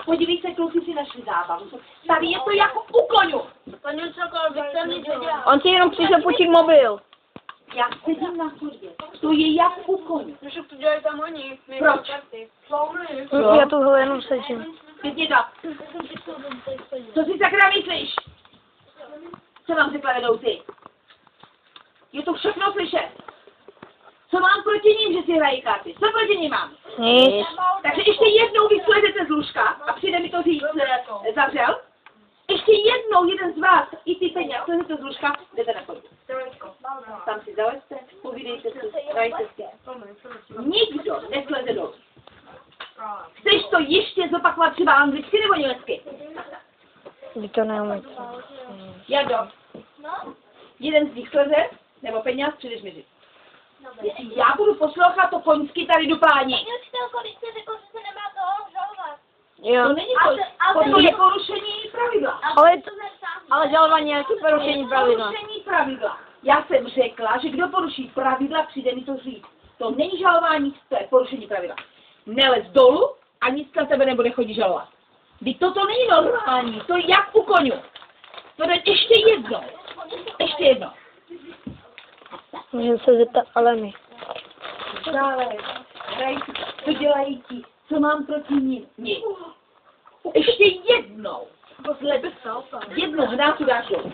Podívej se, kluci si našli zábavu. Tady je to jako u koňů. On si jenom přišel půjčit mobil. Já sedím na chodbě. To je jak u koňů. To dělají tam oni. Proč? Já tu jenom sedím. Pěkně tak. Co si sakra myslíš? Co vám řekla vedoucí? Je to všechno slyšet. Co mám proti ním, že si hrají karty? Co proti ním mám? Nic. Takže ještě jednou vy slezete z lůžka a přijde mi to říct zavřel. Ještě jednou jeden z vás i ty peněz slezete z lůžka, jdete na chodbu. Tam si zalezte, povídejte si, hrajte si. Nikdo nesleze dolů. Chceš to ještě zopakovat třeba anglicky nebo německy? Vy to neumíte. Jardo, jeden z nich sleze, nebo peněz, přijdeš mi říct. Jestli já budu poslouchat to koňsky tady do pání. Jo. To není to je porušení pravidla. Ale žalování je taky porušení pravidla. Porušení pravidla. Já jsem řekla, že kdo poruší pravidla, přijde mi to říct. To není žalování, to je porušení pravidla. Nelez dolů a nic na tebe nebude chodit žalovat. Vždyť toto není normální, to je jak u koňů. To jde ještě jednou. Ještě jednou. Můžeme se zeptat Aleny. Dále, co dělají ti, co mám proti ním? Nic. Ještě jednou. Jednou hnátu dáš dolů.